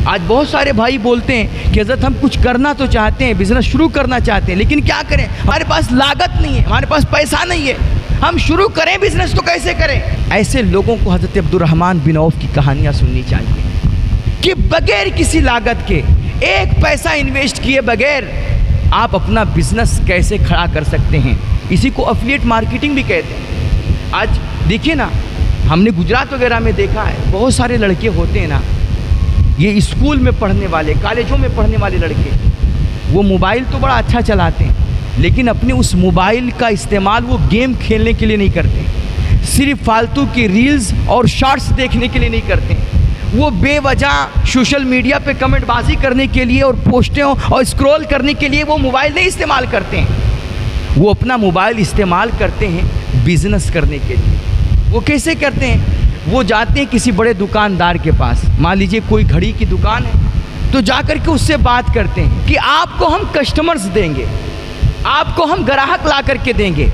आज बहुत सारे भाई बोलते हैं कि हज़रत हम कुछ करना तो चाहते हैं, बिजनेस शुरू करना चाहते हैं, लेकिन क्या करें, हमारे पास लागत नहीं है, हमारे पास पैसा नहीं है, हम शुरू करें बिजनेस तो कैसे करें। ऐसे लोगों को हज़रत अब्दुर्रहमान बिन औफ की कहानियाँ सुननी चाहिए कि बगैर किसी लागत के, एक पैसा इन्वेस्ट किए बगैर आप अपना बिजनेस कैसे खड़ा कर सकते हैं। इसी को एफिलिएट मार्केटिंग भी कहते हैं। आज देखिए ना, हमने गुजरात वगैरह में देखा है, बहुत सारे लड़के होते हैं ना, ये स्कूल में पढ़ने वाले, कॉलेजों में पढ़ने वाले लड़के, वो मोबाइल तो बड़ा अच्छा चलाते हैं, लेकिन अपने उस मोबाइल का इस्तेमाल वो गेम खेलने के लिए नहीं करते, सिर्फ फालतू की रील्स और शॉर्ट्स देखने के लिए नहीं करते, वो बेवजह सोशल मीडिया पे कमेंटबाजी करने के लिए और पोस्टें और स्क्रॉल करने के लिए वो मोबाइल नहीं इस्तेमाल करते हैं। वो अपना मोबाइल इस्तेमाल करते हैं बिजनेस करने के लिए। वो कैसे करते हैं? वो जाते हैं किसी बड़े दुकानदार के पास, मान लीजिए कोई घड़ी की दुकान है, तो जा कर के उससे बात करते हैं कि आपको हम कस्टमर्स देंगे, आपको हम ग्राहक ला करके देंगे,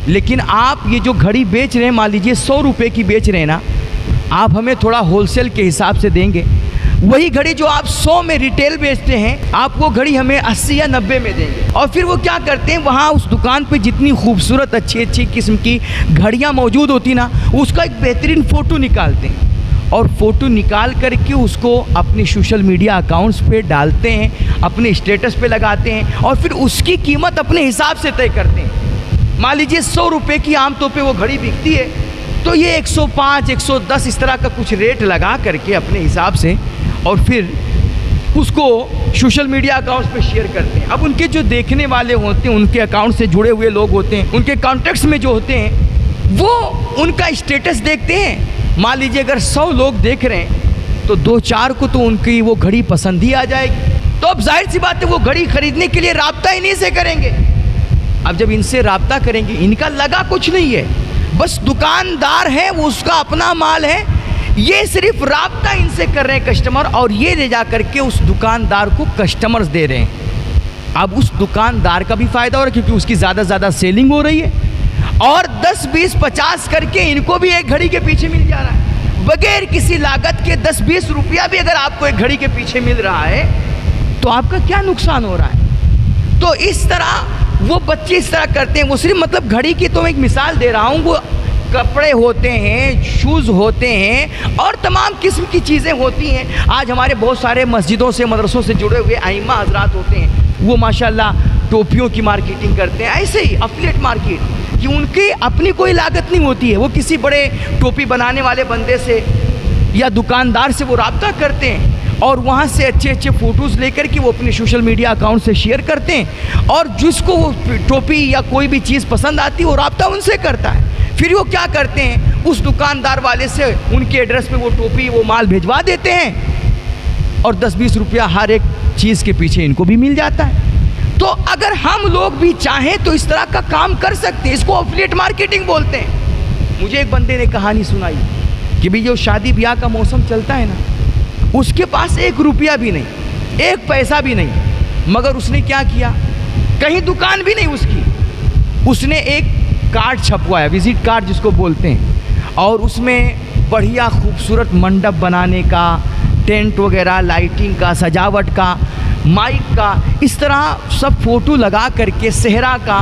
लेकिन आप ये जो घड़ी बेच रहे हैं, मान लीजिए 100 रुपये की बेच रहे हैं ना, आप हमें थोड़ा होलसेल के हिसाब से देंगे। वही घड़ी जो आप 100 में रिटेल बेचते हैं, आप वो घड़ी हमें 80 या 90 में देंगे। और फिर वो क्या करते हैं, वहाँ उस दुकान पे जितनी खूबसूरत अच्छी अच्छी किस्म की घड़ियाँ मौजूद होती ना, उसका एक बेहतरीन फ़ोटो निकालते हैं और फ़ोटो निकाल करके उसको अपने सोशल मीडिया अकाउंट्स पे डालते हैं, अपने स्टेटस पे लगाते हैं और फिर उसकी कीमत अपने हिसाब से तय करते हैं। मान लीजिए 100 रुपये की आमतौर पे वो घड़ी बिकती है, तो ये 105, 110 इस तरह का कुछ रेट लगा करके अपने हिसाब से और फिर उसको सोशल मीडिया अकाउंट्स पे शेयर करते हैं। अब उनके जो देखने वाले होते हैं, उनके अकाउंट से जुड़े हुए लोग होते हैं, उनके कॉन्टैक्ट्स में जो होते हैं, वो उनका स्टेटस देखते हैं। मान लीजिए अगर 100 लोग देख रहे हैं तो 2-4 को तो उनकी वो घड़ी पसंद ही आ जाएगी, तो अब जाहिर सी बात है वो घड़ी खरीदने के लिए राब्ता इन्हीं से करेंगे। अब जब इनसे राब्ता करेंगे, इनका लगा कुछ नहीं है, बस दुकानदार है, वो उसका अपना माल है, ये सिर्फ राब्ता इनसे कर रहे हैं कस्टमर, और ये ले जा करके उस दुकानदार को कस्टमर्स दे रहे हैं। अब उस दुकानदार का भी फ़ायदा हो रहा है क्योंकि उसकी ज़्यादा से ज़्यादा सेलिंग हो रही है, और 10, 20, 50 करके इनको भी एक घड़ी के पीछे मिल जा रहा है। बगैर किसी लागत के 10, 20 रुपया भी अगर आपको एक घड़ी के पीछे मिल रहा है तो आपका क्या नुकसान हो रहा है। तो इस तरह वो बच्चे इस तरह करते हैं। वो सिर्फ मतलब घड़ी की तो मैं एक मिसाल दे रहा हूँ, वो कपड़े होते हैं, शूज़ होते हैं और तमाम किस्म की चीज़ें होती हैं। आज हमारे बहुत सारे मस्जिदों से, मदरसों से जुड़े हुए आइम्मा हजरात होते हैं, वो माशाल्लाह टोपियों की मार्केटिंग करते हैं। ऐसे ही एफिलिएट मार्केट कि उनकी अपनी कोई लागत नहीं होती है, वो किसी बड़े टोपी बनाने वाले बंदे से या दुकानदार से वो राब्ता करते हैं और वहाँ से अच्छे अच्छे फ़ोटोज़ लेकर के वो अपने सोशल मीडिया अकाउंट से शेयर करते हैं, और जिसको वो टोपी या कोई भी चीज़ पसंद आती है वो राब्ता उनसे करता है। फिर वो क्या करते हैं, उस दुकानदार वाले से उनके एड्रेस पे वो टोपी, वो माल भिजवा देते हैं और 10-20 रुपया हर एक चीज़ के पीछे इनको भी मिल जाता है। तो अगर हम लोग भी चाहें तो इस तरह का काम कर सकते हैं, इसको एफिलिएट मार्केटिंग बोलते हैं। मुझे एक बंदे ने कहानी सुनाई कि भाई जो शादी ब्याह का मौसम चलता है ना, उसके पास 1 रुपया भी नहीं, 1 पैसा भी नहीं, मगर उसने क्या किया, कहीं दुकान भी नहीं उसकी, उसने एक कार्ड छपवाया, विजिट कार्ड जिसको बोलते हैं, और उसमें बढ़िया खूबसूरत मंडप बनाने का, टेंट वगैरह, लाइटिंग का, सजावट का, माइक का, इस तरह सब फ़ोटो लगा करके, सेहरा का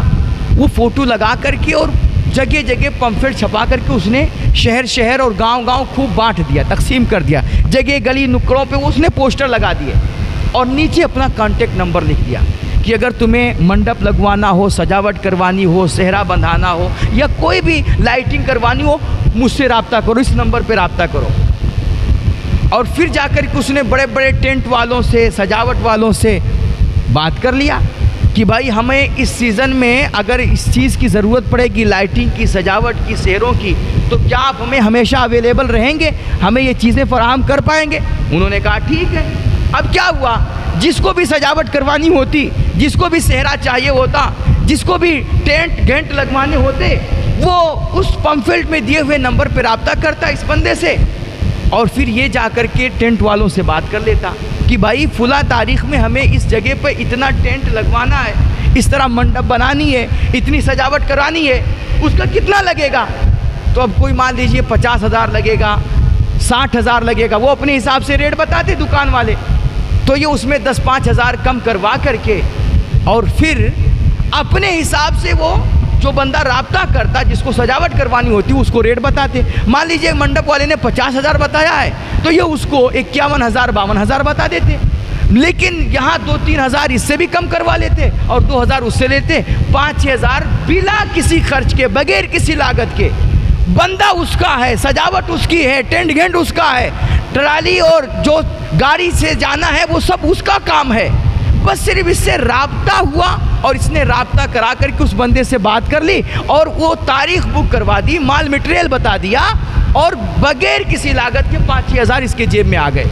वो फ़ोटो लगा करके और जगह जगह पम्फलेट छपा करके उसने शहर शहर और गांव गांव खूब बांट दिया, तकसीम कर दिया। जगह गली नुक्कड़ों पे उसने पोस्टर लगा दिए और नीचे अपना कॉन्टेक्ट नंबर लिख दिया कि अगर तुम्हें मंडप लगवाना हो, सजावट करवानी हो, सेहरा बंधाना हो या कोई भी लाइटिंग करवानी हो, मुझसे रब्ता करो, इस नंबर पर रब्ता करो। और फिर जाकर के उसने बड़े बड़े टेंट वालों से, सजावट वालों से बात कर लिया कि भाई हमें इस सीज़न में अगर इस चीज़ की ज़रूरत पड़ेगी, लाइटिंग की, सजावट की, सेहरों की, तो क्या आप हमें हमेशा अवेलेबल रहेंगे, हमें ये चीज़ें फराहम कर पाएंगे? उन्होंने कहा ठीक है। अब क्या हुआ, जिसको भी सजावट करवानी होती, जिसको भी सेहरा चाहिए होता, जिसको भी टेंट घेंट लगवाने होते, वो उस पम्फलेट में दिए हुए नंबर पर रब्ता करता इस बंदे से, और फिर ये जाकर के टेंट वालों से बात कर लेता कि भाई फुला तारीख में हमें इस जगह पे इतना टेंट लगवाना है, इस तरह मंडप बनानी है, इतनी सजावट करानी है, उसका कितना लगेगा? तो अब कोई मान लीजिए 50,000 लगेगा, 60,000 लगेगा, वो अपने हिसाब से रेट बताते दुकान वाले। तो ये उसमें 10-5 हज़ार कम करवा करके और फिर अपने हिसाब से वो जो बंदा राब्ता करता, जिसको सजावट करवानी होती, उसको रेट बताते। मान लीजिए मंडप वाले ने 50,000 बताया है तो ये उसको 51,000 52,000 बता देते। लेकिन यहाँ 2-3 हज़ार इससे भी कम करवा लेते और 2,000 उससे लेते, 5-6 हज़ार बिना किसी खर्च के, बगैर किसी लागत के। बंदा उसका है, सजावट उसकी है, टेंट घेंट उसका है, ट्राली और जो गाड़ी से जाना है वो सब उसका काम है। बस सिर्फ इससे राब्ता हुआ और इसने राब्ता करा करके उस बंदे से बात कर ली और वो तारीख बुक करवा दी, माल मटेरियल बता दिया और बगैर किसी लागत के 5-6 हज़ार इसके जेब में आ गए।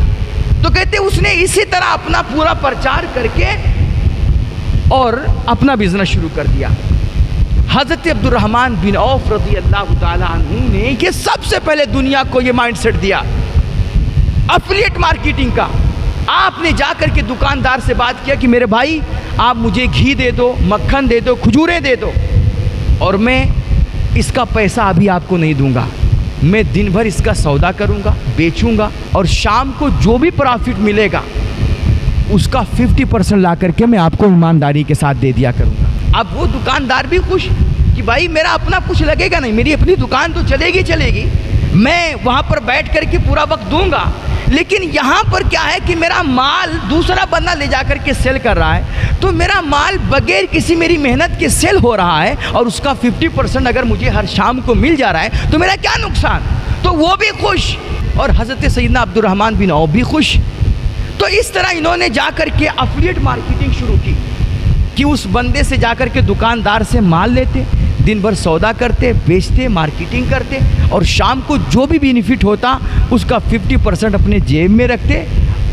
तो कहते उसने इसी तरह अपना पूरा प्रचार करके और अपना बिजनेस शुरू कर दिया। हज़रत अब्दुर्रहमान बिन औफ रज़ी अल्लाह ताला अन्हु ने ये सबसे पहले दुनिया को ये माइंडसेट दिया एफिलिएट मार्केटिंग का। आपने जाकर के दुकानदार से बात किया कि मेरे भाई आप मुझे घी दे दो, मक्खन दे दो, खजूरें दे दो और मैं इसका पैसा अभी आपको नहीं दूंगा, मैं दिन भर इसका सौदा करूंगा, बेचूंगा और शाम को जो भी प्रॉफिट मिलेगा उसका 50% ला करके मैं आपको ईमानदारी के साथ दे दिया करूंगा। अब वो दुकानदार भी खुश कि भाई मेरा अपना कुछ लगेगा नहीं, मेरी अपनी दुकान तो चलेगी, मैं वहाँ पर बैठ करके पूरा वक्त दूंगा। लेकिन यहाँ पर क्या है कि मेरा माल दूसरा बंदा ले जाकर के सेल कर रहा है, तो मेरा माल बगैर किसी मेरी मेहनत के सेल हो रहा है और उसका 50% अगर मुझे हर शाम को मिल जा रहा है तो मेरा क्या नुकसान। तो वो भी खुश और हज़रत सैयदना अब्दुर्रहमान बिन औफ भी खुश। तो इस तरह इन्होंने जाकर के एफिलिएट मार्केटिंग शुरू की कि उस बंदे से जाकर के दुकानदार से माल लेते, दिन भर सौदा करते, बेचते, मार्केटिंग करते और शाम को जो भी बेनिफिट होता उसका 50% अपने जेब में रखते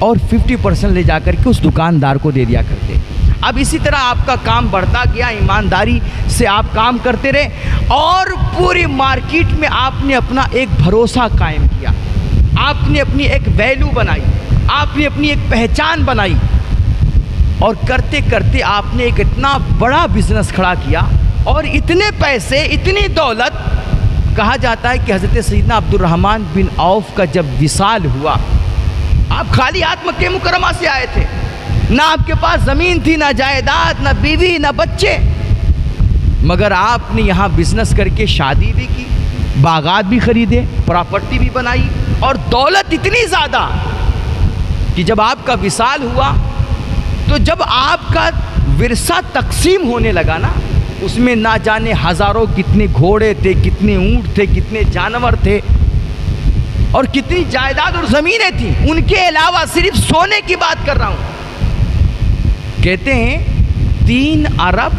और 50% ले जाकर के उस दुकानदार को दे दिया करते। अब इसी तरह आपका काम बढ़ता गया, ईमानदारी से आप काम करते रहे और पूरी मार्केट में आपने अपना एक भरोसा कायम किया, आपने अपनी एक वैल्यू बनाई, आपने अपनी एक पहचान बनाई और करते करते आपने एक इतना बड़ा बिजनेस खड़ा किया और इतने पैसे, इतनी दौलत। कहा जाता है कि हज़रत सैयदना अब्दुर्रहमान बिन औफ का जब विसाल हुआ, आप खाली हाथ मक्के मुकरमा से आए थे, ना आपके पास ज़मीन थी, ना जायदाद, ना बीवी, ना बच्चे, मगर आपने यहाँ बिजनेस करके शादी भी की, बागात भी खरीदे, प्रॉपर्टी भी बनाई और दौलत इतनी ज़्यादा कि जब आपका विसाल हुआ तो जब आपका विरसा तकसीम होने लगा ना, उसमें ना जाने हज़ारों कितने घोड़े थे, कितने ऊँट थे, कितने जानवर थे और कितनी जायदाद और ज़मीनें थी। उनके अलावा सिर्फ सोने की बात कर रहा हूँ। कहते हैं 3 अरब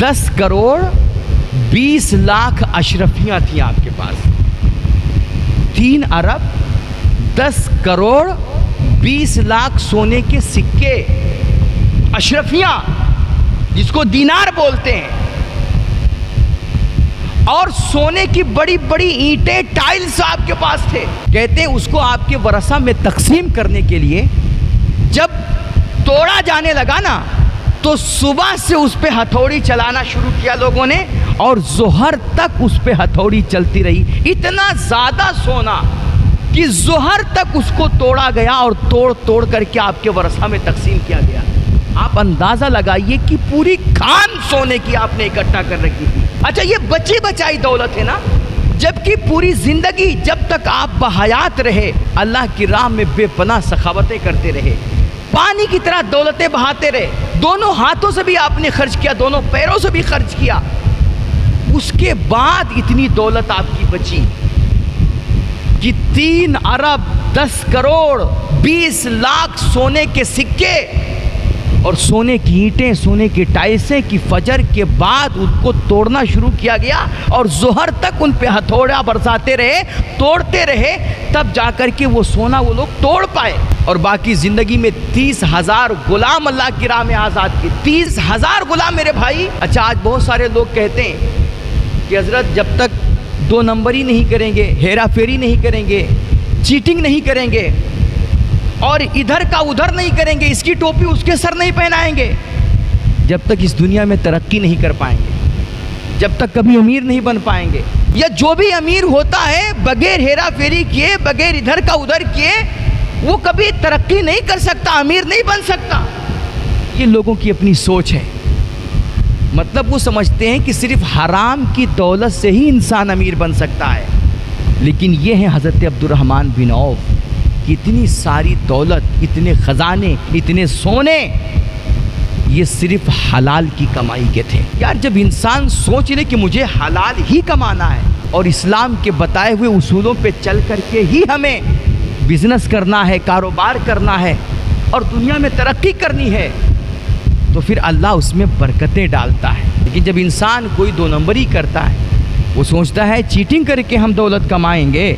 10 करोड़ 20 लाख अशरफियाँ थी आपके पास। 3 अरब 10 करोड़ 20 लाख सोने के सिक्के, अशरफियाँ जिसको दीनार बोलते हैं, और सोने की बड़ी बड़ी ईंटें, टाइल्स आपके पास थे। कहते हैं उसको आपके वरसा में तकसीम करने के लिए जब तोड़ा जाने लगा ना, तो सुबह से उस पे हथौड़ी चलाना शुरू किया लोगों ने और जोहर तक उस पे हथौड़ी चलती रही। इतना ज़्यादा सोना कि जोहर तक उसको तोड़ा गया और तोड़ तोड़ करके आपके वरसा में तकसीम किया गया। आप अंदाज़ा लगाइए कि पूरी खान सोने की आपने इकट्ठा कर रखी थी। अच्छा, ये बची बचाई दौलत है ना, जबकि पूरी ज़िंदगी जब तक आप बहयात रहे अल्लाह की राह में बेपनाह सखावतें करते रहे, पानी की तरह दौलतें बहाते रहे, दोनों हाथों से भी आपने खर्च किया, दोनों पैरों से भी खर्च किया, उसके बाद इतनी दौलत आपकी बची कि 3 अरब 10 करोड़ 20 लाख सोने के सिक्के और सोने की ईंटें, सोने की टाइल्सें की फजर के बाद उनको तोड़ना शुरू किया गया और जोहर तक उन पे हथौड़ा बरसाते रहे, तोड़ते रहे, तब जाकर के वो सोना वो लोग तोड़ पाए। और बाकी ज़िंदगी में 30,000 गुलाम अल्लाह की राह में आज़ाद की। 30,000 गुलाम मेरे भाई। अच्छा, आज बहुत सारे लोग कहते हैं कि हज़रत जब तक 2 नंबरी नहीं करेंगे, हेरा फेरी नहीं करेंगे, चीटिंग नहीं करेंगे और इधर का उधर नहीं करेंगे, इसकी टोपी उसके सर नहीं पहनाएंगे, जब तक इस दुनिया में तरक्की नहीं कर पाएंगे, जब तक कभी अमीर नहीं बन पाएंगे। या जो भी अमीर होता है बगैर हेरा फेरी किए, बगैर इधर का उधर किए, वो कभी तरक्की नहीं कर सकता, अमीर नहीं बन सकता। ये लोगों की अपनी सोच है। मतलब वो समझते हैं कि सिर्फ हराम की दौलत से ही इंसान अमीर बन सकता है। लेकिन ये है हज़रत अब्दुर्रहमान बिन औफ कि इतनी सारी दौलत, इतने ख़जाने, इतने सोने, ये सिर्फ हलाल की कमाई के थे। यार जब इंसान सोच ले कि मुझे हलाल ही कमाना है और इस्लाम के बताए हुए उसूलों पे चल करके ही हमें बिजनेस करना है, कारोबार करना है और दुनिया में तरक्की करनी है, तो फिर अल्लाह उसमें बरकतें डालता है। लेकिन जब इंसान कोई दो नंबरी करता है, वो सोचता है चीटिंग करके हम दौलत कमाएंगे,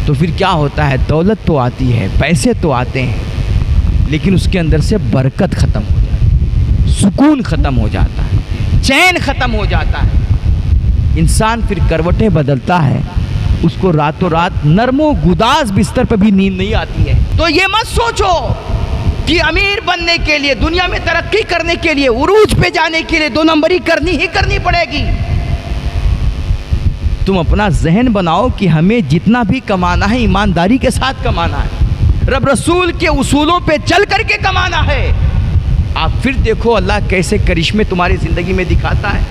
तो फिर क्या होता है, दौलत तो आती है, पैसे तो आते हैं, लेकिन उसके अंदर से बरकत ख़त्म हो जाती है, सुकून ख़त्म हो जाता है, चैन ख़त्म हो जाता है। इंसान फिर करवटें बदलता है, उसको रातों रात नरमो गुदाज बिस्तर पर भी नींद नहीं आती है। तो ये मत सोचो कि अमीर बनने के लिए, दुनिया में तरक्की करने के लिए, उरूज पे जाने के लिए दो नंबरी करनी ही करनी पड़ेगी। तुम अपना जहन बनाओ कि हमें जितना भी कमाना है ईमानदारी के साथ कमाना है, रब रसूल के उसूलों पे चल करके कमाना है। आप फिर देखो अल्लाह कैसे करिश्मे तुम्हारी ज़िंदगी में दिखाता है।